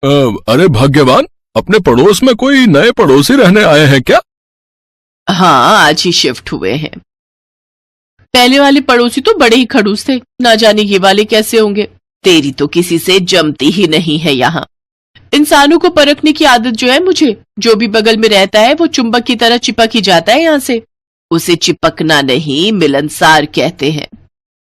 अरे भाग्यवान, अपने पड़ोस में कोई नए पड़ोसी रहने आए हैं क्या? हाँ, आज ही शिफ्ट हुए हैं। पहले वाले पड़ोसी तो बड़े ही खड़ूस थे, ना जाने ये वाले कैसे होंगे। तेरी तो किसी से जमती ही नहीं है यहाँ। इंसानों को परखने की आदत जो है मुझे, जो भी बगल में रहता है वो चुंबक की तरह चिपक ही जाता है यहाँ से। उसे चिपकना नहीं, मिलनसार कहते हैं।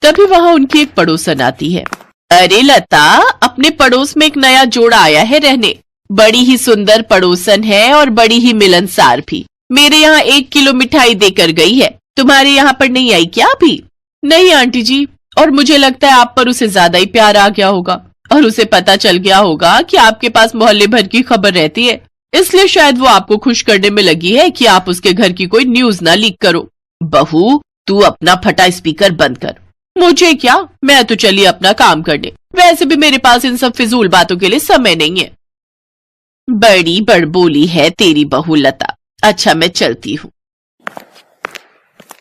तभी वहां उनकी एक पड़ोसन आती है। अरे लता, अपने पड़ोस में एक नया जोड़ा आया है रहने। बड़ी ही सुंदर पड़ोसन है और बड़ी ही मिलनसार भी। मेरे यहाँ 1 किलो मिठाई देकर गई है। तुम्हारे यहाँ पर नहीं आई क्या अभी? नहीं आंटी जी, और मुझे लगता है आप पर उसे ज्यादा ही प्यार आ गया होगा और उसे पता चल गया होगा कि आपके पास मोहल्ले भर की खबर रहती है, इसलिए शायद वो आपको खुश करने में लगी है कि आप उसके घर की कोई न्यूज ना लीक करो। बहू, तू अपना फटा स्पीकर बंद कर। मुझे क्या, मैं तो चली अपना काम करने। वैसे भी मेरे पास इन सब फिजूल बातों के लिए समय नहीं है। बड़ी बड़बोली है तेरी बहू लता। अच्छा, मैं चलती हूँ।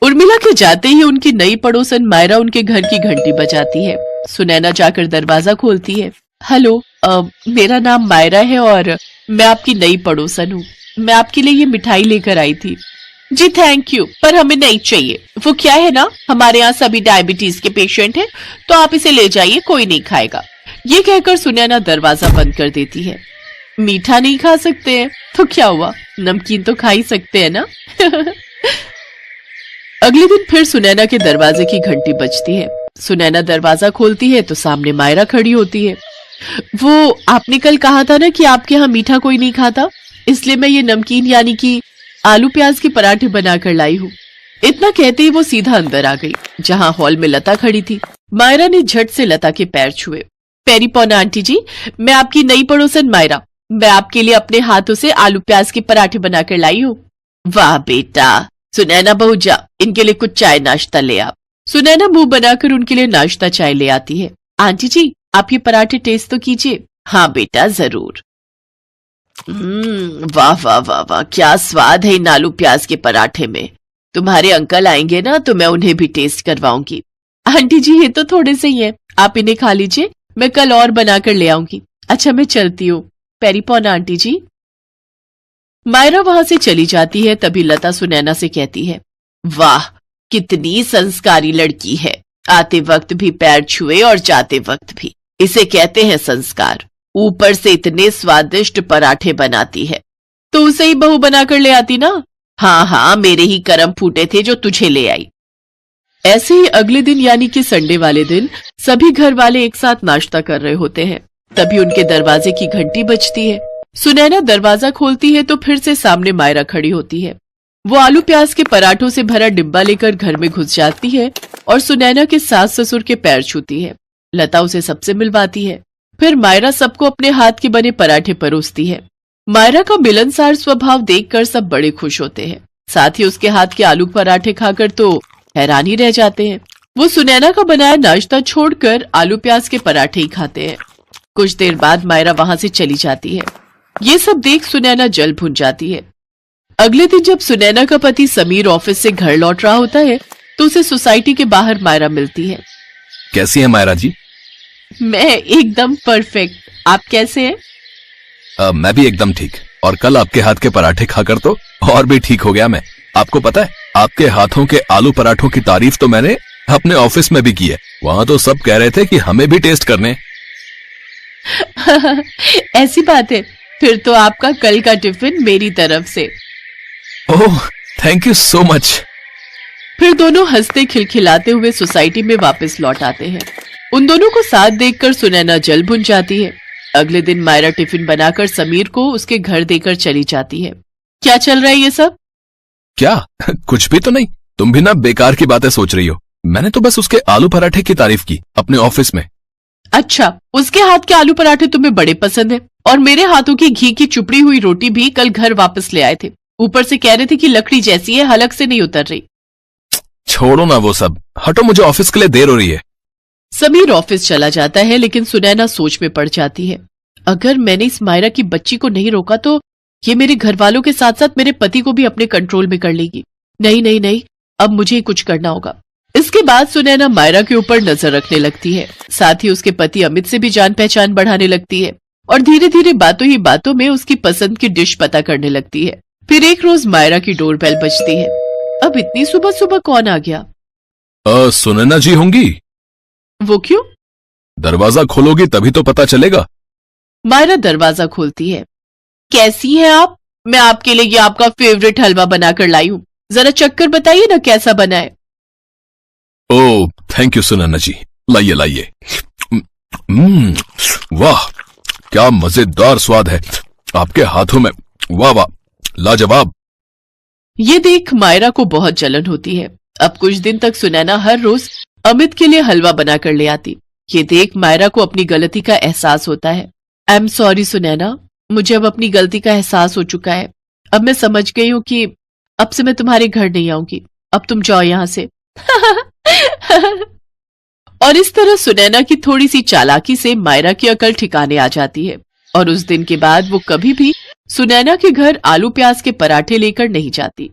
उर्मिला के जाते ही उनकी नई पड़ोसन मायरा उनके घर की घंटी बजाती है। सुनैना जाकर दरवाजा खोलती है। हेलो, मेरा नाम मायरा है और मैं आपकी नई पड़ोसन हूँ। मैं आपके लिए ये मिठाई लेकर आई थी। जी थैंक यू, पर हमें नहीं चाहिए। वो क्या है ना, हमारे यहाँ सभी डायबिटीज के पेशेंट हैं, तो आप इसे ले जाइए, कोई नहीं खाएगा। ये कहकर सुनैना दरवाजा बंद कर देती है। मीठा नहीं खा सकते हैं तो क्या हुआ, नमकीन तो खा ही सकते हैं ना। अगले दिन फिर सुनैना के दरवाजे की घंटी बजती है। सुनैना दरवाजा खोलती है तो सामने मायरा खड़ी होती है। वो आपने कल कहा था ना कि आपके यहाँ मीठा कोई नहीं खाता, इसलिए मैं ये नमकीन यानी कि आलू प्याज के पराठे बनाकर लाई हूँ। इतना कहते ही वो सीधा अंदर आ गई, जहाँ हॉल में लता खड़ी थी। मायरा ने झट से लता के पैर छुए। पैरी पौना आंटी जी, मैं आपकी नई पड़ोसन मायरा। मैं आपके लिए अपने हाथों से आलू प्याज के पराठे बनाकर लाई हूँ। वाह बेटा, सुनैना बहू जा, इनके लिए कुछ चाय नाश्ता ले आप। सुनैना मुंह बनाकर उनके लिए नाश्ता चाय ले आती है। आंटी जी, आप ये पराठे टेस्ट तो कीजिए। हाँ बेटा, जरूर। वाह वाह वाह वाह, क्या स्वाद है इन आलू प्याज के पराठे में। तुम्हारे अंकल आएंगे ना तो मैं उन्हें भी टेस्ट करवाऊंगी। आंटी जी, ये तो थोड़े से ही है, आप इन्हें खा लीजिए, मैं कल और बनाकर ले आऊंगी। अच्छा, मैं चलती हूँ। पैरी पौना आंटी जी। मायरा वहां से चली जाती है। तभी लता सुनैना से कहती है, वाह कितनी संस्कारी लड़की है। आते वक्त भी पैर छुए और जाते वक्त भी, इसे कहते हैं संस्कार। ऊपर से इतने स्वादिष्ट पराठे बनाती है। तो उसे ही बहू बनाकर ले आती ना। हाँ हाँ, मेरे ही कर्म फूटे थे जो तुझे ले आई। ऐसे ही अगले दिन यानी कि संडे वाले दिन सभी घर वाले एक साथ नाश्ता कर रहे होते हैं। तभी उनके दरवाजे की घंटी बजती है। सुनैना दरवाजा खोलती है तो फिर से सामने मायरा खड़ी होती है। वो आलू प्याज के पराठों से भरा डिब्बा लेकर घर में घुस जाती है और सुनैना के सास ससुर के पैर छूती है। लता उसे सबसे मिलवाती है। फिर मायरा सबको अपने हाथ के बने पराठे परोसती है। मायरा का मिलनसार स्वभाव देखकर सब बड़े खुश होते हैं। साथ ही उसके हाथ के आलू पराठे खाकर तो हैरान ही रह जाते हैं। वो सुनैना का बनाया नाश्ता छोड़कर आलू प्याज के पराठे ही खाते हैं। कुछ देर बाद मायरा वहां से चली जाती है। ये सब देख सुनैना जल भुन जाती है। अगले दिन जब सुनैना का पति समीर ऑफिस से घर लौट रहा होता है तो उसे सोसाइटी के बाहर मायरा मिलती है। कैसी है मायरा जी? मैं एकदम परफेक्ट, आप कैसे हैं? मैं भी एकदम ठीक, और कल आपके हाथ के पराठे खाकर तो और भी ठीक हो गया मैं। आपको पता है, आपके हाथों के आलू पराठों की तारीफ तो मैंने अपने ऑफिस में भी की है। वहां तो सब कह रहे थे कि हमें भी टेस्ट करने। ऐसी बात है, फिर तो आपका कल का टिफिन मेरी तरफ से। ओह, थैंक यू सो मच। फिर दोनों हंसते खिलखिलाते हुए सोसाइटी में वापस लौट आते हैं। उन दोनों को साथ देखकर सुनैना जल भुन जाती है। अगले दिन मायरा टिफिन बनाकर समीर को उसके घर देकर चली जाती है। क्या चल रहा है ये सब? क्या कुछ भी तो नहीं, तुम भी ना बेकार की बातें सोच रही हो। मैंने तो बस उसके आलू पराठे की तारीफ की अपने ऑफिस में। अच्छा, उसके हाथ के आलू पराठे तुम्हें बड़े पसंद है, और मेरे हाथों की घी की चुपड़ी हुई रोटी भी कल घर वापस ले आए थे। ऊपर से कह रहे थे कि लकड़ी जैसी है, हलक से नहीं उतर रही। छोड़ो ना वो सब, हटो, मुझे ऑफिस के लिए देर हो रही है। समीर ऑफिस चला जाता है, लेकिन सुनैना सोच में पड़ जाती है। अगर मैंने इस मायरा की बच्ची को नहीं रोका तो ये मेरे घर वालों के साथ साथ मेरे पति को भी अपने कंट्रोल में कर लेगी। नहीं नहीं नहीं, अब मुझे ही कुछ करना होगा। इसके बाद सुनैना मायरा के ऊपर नजर रखने लगती है। साथ ही उसके पति अमित से भी जान पहचान बढ़ाने लगती है। और धीरे धीरे बातों ही बातों में उसकी पसंद की डिश पता करने लगती है। फिर एक रोज मायरा की डोरबेल बजती है। अब इतनी सुबह सुबह कौन आ गया? सुनैना जी होंगी? वो क्यों? दरवाजा खोलोगी तभी तो पता चलेगा। मायरा दरवाजा खोलती है। कैसी हैं आप? मैं आपके लिए ये आपका फेवरेट हलवा बनाकर लाई हूं, जरा चक्कर बताइए ना कैसा बना है। ओह थैंक यू सुनैना जी, लाइए लाइए। वाह क्या मजेदार स्वाद है आपके हाथों में, वाह वाह लाजवाब। ये देख मायरा को बहुत जलन होती है। अब कुछ दिन तक सुनैना हर रोज अमित के लिए हलवा बनाकर ले आती। ये देख मायरा को अपनी गलती का एहसास होता है। आई एम सॉरी सुनैना, मुझे अब अपनी गलती का एहसास हो चुका है। अब मैं समझ गई हूँ कि अब से मैं तुम्हारे घर नहीं आऊंगी, अब तुम जाओ यहां से। और इस तरह सुनैना की थोड़ी सी चालाकी से मायरा की अकल ठिकाने आ जाती है और उस दिन के बाद वो कभी भी सुनैना के घर आलू प्याज के पराठे लेकर नहीं जाती।